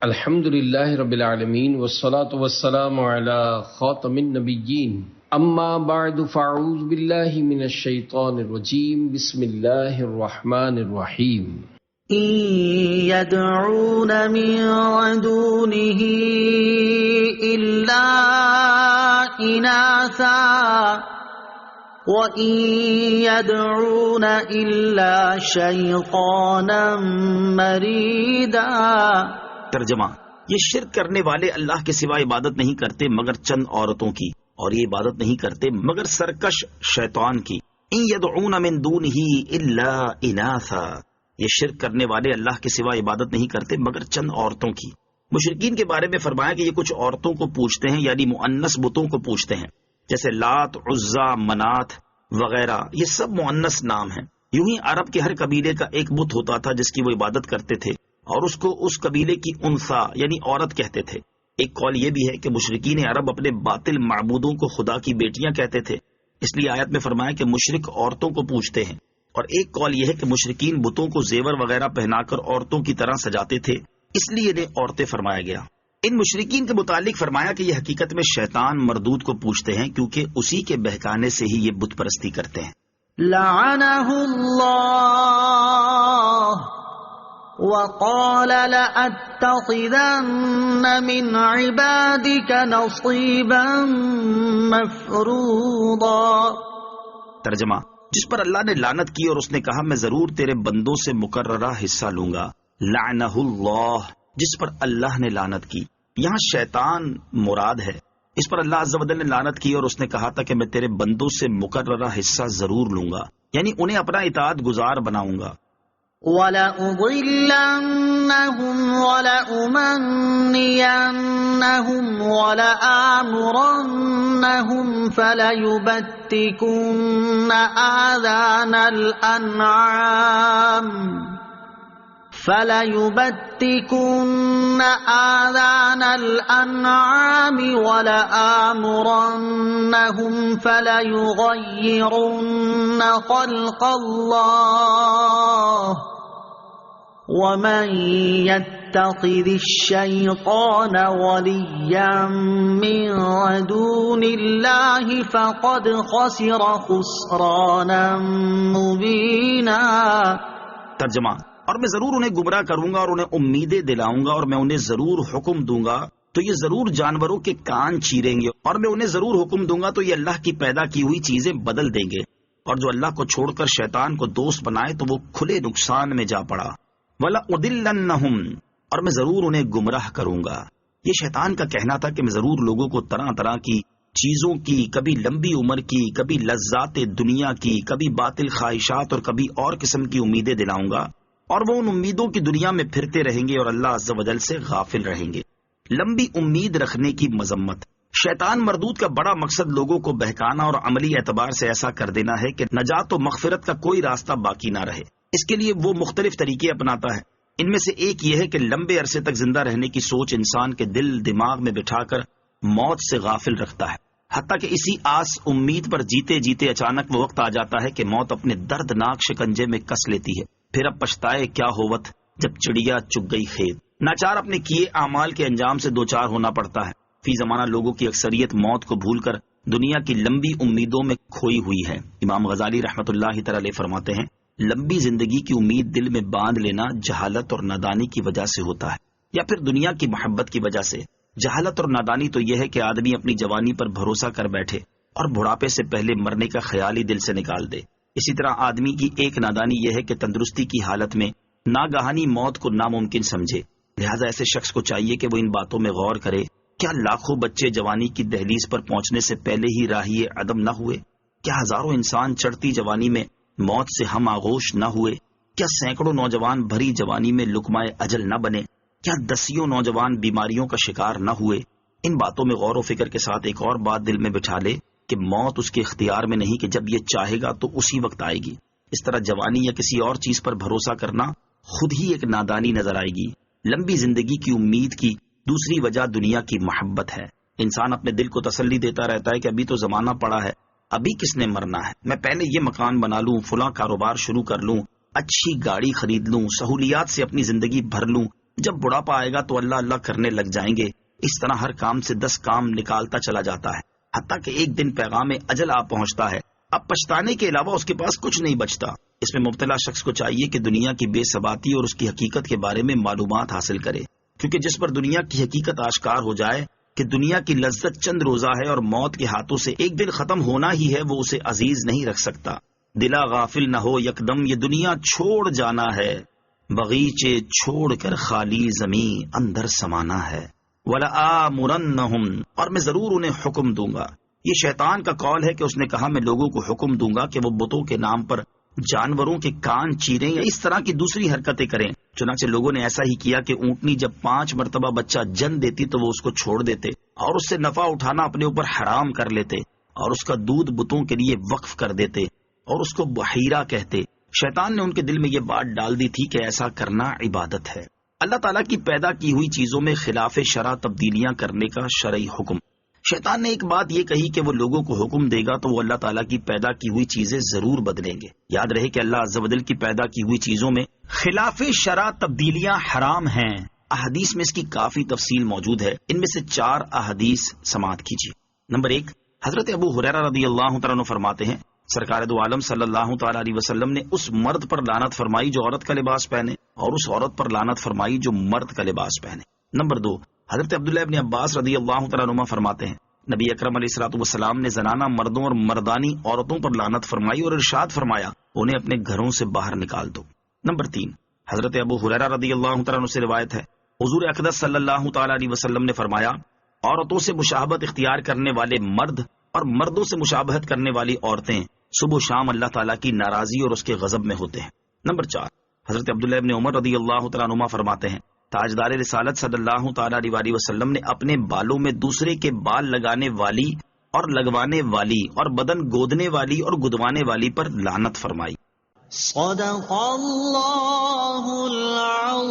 الحمد للہ رب العالمین والصلاة والسلام علی خاتم النبیین اما بعد فاعوذ باللہ من الشیطان الرجیم بسم اللہ الرحمن الرحیم إن يدعون من دونه إلا إناثا وإن يدعون إلا شيطانا مريدا۔ ترجمہ: یہ شرک کرنے والے اللہ کے سوا عبادت نہیں کرتے مگر چند عورتوں کی، اور یہ عبادت نہیں کرتے مگر سرکش شیطان کی۔ ان يدعون من دونه الا اناثا، یہ شرک کرنے والے اللہ کے سوا عبادت نہیں کرتے مگر چند عورتوں کی۔ مشرکین کے بارے میں فرمایا کہ یہ کچھ عورتوں کو پوچھتے ہیں، یعنی مؤنث بتوں کو پوچھتے ہیں، جیسے لات، عزا، منات وغیرہ، یہ سب مؤنث نام ہیں۔ یوں ہی عرب کے ہر قبیلے کا ایک بت ہوتا تھا جس کی وہ عبادت کرتے تھے، اور اس کو اس قبیلے کی انثا یعنی عورت کہتے تھے۔ ایک قول یہ بھی ہے کہ مشرکین عرب اپنے باطل معبودوں کو خدا کی بیٹیاں کہتے تھے، اس لیے آیت میں فرمایا کہ مشرک عورتوں کو پوچھتے ہیں۔ اور ایک قول یہ ہے کہ مشرکین بتوں کو زیور وغیرہ پہنا کر عورتوں کی طرح سجاتے تھے، اس لیے انہیں عورتیں فرمایا گیا۔ ان مشرکین کے متعلق فرمایا کہ یہ حقیقت میں شیطان مردود کو پوچھتے ہیں، کیونکہ اسی کے بہکانے سے ہی یہ بت پرستی کرتے ہیں۔ لعنہ اللہ وقال لأتخذن من عبادك نصيبا مفروضا۔ ترجمہ: جس پر اللہ نے لعنت کی اور اس نے کہا میں ضرور تیرے بندوں سے مقررہ حصہ لوں گا۔ لعنہ اللہ، جس پر اللہ نے لعنت کی، یہاں شیطان مراد ہے۔ اس پر اللہ عز و جل نے لعنت کی اور اس نے کہا تھا کہ میں تیرے بندوں سے مقررہ حصہ ضرور لوں گا، یعنی انہیں اپنا اطاعت گزار بناؤں گا۔ وَلَأُضِلَّنَّهُمْ وَلَأُمَنِّيَنَّهُمْ وَلَآمُرَنَّهُمْ فَلَيُبَتِّكُنَّ آذَانَ الْأَنْعَامِ وَلَآمُرَنَّهُمْ فَلَيُغَيِّرُنَّ خَلْقَ اللَّهِ وَمَن يَتَّخِذِ الشَّيْطَانَ وَلِيًّا مِّن دُونِ اللَّهِ فَقَدْ خَسِرَ خُسْرَانًا مُّبِينًا۔ ترجمہ: اور میں ضرور انہیں گمراہ کروں گا اور انہیں امیدیں دلاؤں گا، اور میں انہیں ضرور حکم دوں گا تو یہ ضرور جانوروں کے کان چیریں گے، اور میں انہیں ضرور حکم دوں گا تو یہ اللہ کی پیدا کی ہوئی چیزیں بدل دیں گے، اور جو اللہ کو چھوڑ کر شیطان کو دوست بنائے تو وہ کھلے نقصان میں جا پڑا۔ وَلَأُضِلَّنَّهُمْ، اور میں ضرور انہیں گمراہ کروں گا۔ یہ شیطان کا کہنا تھا کہ میں ضرور لوگوں کو طرح طرح کی چیزوں کی، کبھی لمبی عمر کی، کبھی لذات دنیا کی، کبھی باطل خواہشات اور کبھی اور قسم کی امیدیں دلاؤں گا، اور وہ ان امیدوں کی دنیا میں پھرتے رہیں گے اور اللہ عز و جل سے غافل رہیں گے۔ لمبی امید رکھنے کی مذمت۔ شیطان مردود کا بڑا مقصد لوگوں کو بہکانا اور عملی اعتبار سے ایسا کر دینا ہے کہ نجات و مغفرت کا کوئی راستہ باقی نہ رہے۔ اس کے لیے وہ مختلف طریقے اپناتا ہے۔ ان میں سے ایک یہ ہے کہ لمبے عرصے تک زندہ رہنے کی سوچ انسان کے دل دماغ میں بٹھا کر موت سے غافل رکھتا ہے، حتیٰ کہ اسی آس امید پر جیتے جیتے اچانک وہ وقت آ جاتا ہے کہ موت اپنے دردناک شکنجے میں کس لیتی ہے۔ پھر اب پچھتائے کیا ہوت جب چڑیا چگ گئی کھیت۔ ناچار اپنے کیے اعمال کے انجام سے دوچار ہونا پڑتا ہے۔ فی زمانہ لوگوں کی اکثریت موت کو بھول کر دنیا کی لمبی امیدوں میں کھوئی ہوئی ہے۔ امام غزالی رحمۃ اللہ تعالی علیہ فرماتے ہیں، لمبی زندگی کی امید دل میں باندھ لینا جہالت اور نادانی کی وجہ سے ہوتا ہے، یا پھر دنیا کی محبت کی وجہ سے۔ جہالت اور نادانی تو یہ ہے کہ آدمی اپنی جوانی پر بھروسہ کر بیٹھے اور بڑھاپے سے پہلے مرنے کا خیال ہی دل سے نکال دے۔ اسی طرح آدمی کی ایک نادانی یہ ہے کہ تندرستی کی حالت میں ناگہانی موت کو ناممکن سمجھے۔ لہذا ایسے شخص کو چاہیے کہ وہ ان باتوں میں غور کرے۔ کیا لاکھوں بچے جوانی کی دہلیز پر پہنچنے سے پہلے ہی راہی عدم نہ ہوئے؟ کیا ہزاروں انسان چڑھتی جوانی میں موت سے ہم آغوش نہ ہوئے؟ کیا سینکڑوں نوجوان بھری جوانی میں لقمۂ اجل نہ بنے؟ کیا دسیوں نوجوان بیماریوں کا شکار نہ ہوئے؟ ان باتوں میں غور و فکر کے ساتھ ایک اور بات دل میں بٹھا لے کہ موت اس کے اختیار میں نہیں کہ جب یہ چاہے گا تو اسی وقت آئے گی۔ اس طرح جوانی یا کسی اور چیز پر بھروسہ کرنا خود ہی ایک نادانی نظر آئے گی۔ لمبی زندگی کی امید کی دوسری وجہ دنیا کی محبت ہے۔ انسان اپنے دل کو تسلی دیتا رہتا ہے کہ ابھی تو زمانہ پڑا ہے، ابھی کس نے مرنا ہے، میں پہلے یہ مکان بنا لوں، فلاں کاروبار شروع کر لوں، اچھی گاڑی خرید لوں، سہولیات سے اپنی زندگی بھر لوں، جب بڑھاپا آئے گا تو اللہ اللہ کرنے لگ جائیں گے. اس طرح ہر کام سے 10 کام نکالتا چلا جاتا ہے، حتیٰ کہ ایک دن پیغام اجل آ پہنچتا ہے. اب پچھتانے کے علاوہ اس کے پاس کچھ نہیں بچتا. اس میں مبتلا شخص کو چاہیے کہ دنیا کی بے ثباتی اور اس کی حقیقت کے بارے میں معلومات حاصل کرے، کیونکہ جس پر دنیا کی حقیقت آشکار ہو جائے کہ دنیا کی لذت چند روزہ ہے اور موت کے ہاتھوں سے ایک دن ختم ہونا ہی ہے، وہ اسے عزیز نہیں رکھ سکتا. دلا غافل نہ ہو یکدم، یہ دنیا چھوڑ جانا ہے، بغیچے چھوڑ کر خالی زمین اندر سمانا ہے. وَلَآمُرَنَّهُمْ، اور میں ضرور انہیں حکم دوں گا. یہ شیطان کا قول ہے کہ اس نے کہا میں لوگوں کو حکم دوں گا کہ وہ بتوں کے نام پر جانوروں کے کان چیریں یا اس طرح کی دوسری حرکتیں کریں. چنانچہ لوگوں نے ایسا ہی کیا کہ اونٹنی جب 5 مرتبہ بچہ جن دیتی تو وہ اس کو چھوڑ دیتے اور اس سے نفع اٹھانا اپنے اوپر حرام کر لیتے اور اس کا دودھ بتوں کے لیے وقف کر دیتے اور اس کو بحیرہ کہتے. شیطان نے ان کے دل میں یہ بات ڈال دی تھی کہ ایسا کرنا عبادت ہے. اللہ تعالیٰ کی پیدا کی ہوئی چیزوں میں خلاف شرع تبدیلیاں کرنے کا شرعی حکم. شیطان نے ایک بات یہ کہی کہ وہ لوگوں کو حکم دے گا تو وہ اللہ تعالیٰ کی پیدا کی ہوئی چیزیں ضرور بدلیں گے. یاد رہے کہ اللہ عز و جل کی پیدا کی ہوئی چیزوں میں خلاف شرع تبدیلیاں حرام ہیں. احادیث میں اس کی کافی تفصیل موجود ہے. ان میں سے 4 احادیث سماعت کیجیے. نمبر 1، حضرت ابو ہریرہ رضی اللہ تعالیٰ عنہ فرماتے ہیں سرکار دو عالم صلی اللہ تعالیٰ علیہ وسلم نے اس مرد پر لعنت فرمائی جو عورت کا لباس پہنے اور اس عورت پر لعنت فرمائی جو مرد کا لباس پہنے. نمبر 2، حضرت عبداللہ ابن عباس رضی اللہ تعالیٰ عنہ فرماتے ہیں نبی اکرم علیہ الصلوۃ والسلام نے زنانہ مردوں اور مردانی عورتوں پر لعنت فرمائی اور ارشاد فرمایا انہیں اپنے گھروں سے باہر نکال دو. نمبر 3، حضرت ابو ہریرہ رضی اللہ تعالیٰ عنہ سے روایت ہے حضور اقدس صلی اللہ تعالیٰ علیہ وسلم نے فرمایا عورتوں سے مشابہت اختیار کرنے والے مرد اور مردوں سے مشابہت کرنے والی عورتیں صبح و شام اللہ تعالیٰ کی ناراضی اور اس کے غضب میں ہوتے ہیں. نمبر 4، حضرت عبداللہ ابن عمر رضی اللہ تعالیٰ عنہما فرماتے ہیں تاجدار رسالت صلی اللہ تعالیٰ علیہ وسلم نے اپنے بالوں میں دوسرے کے بال لگانے والی اور لگوانے والی اور بدن گودنے والی اور گدوانے والی پر لعنت فرمائی. صدق اللہ العظیم.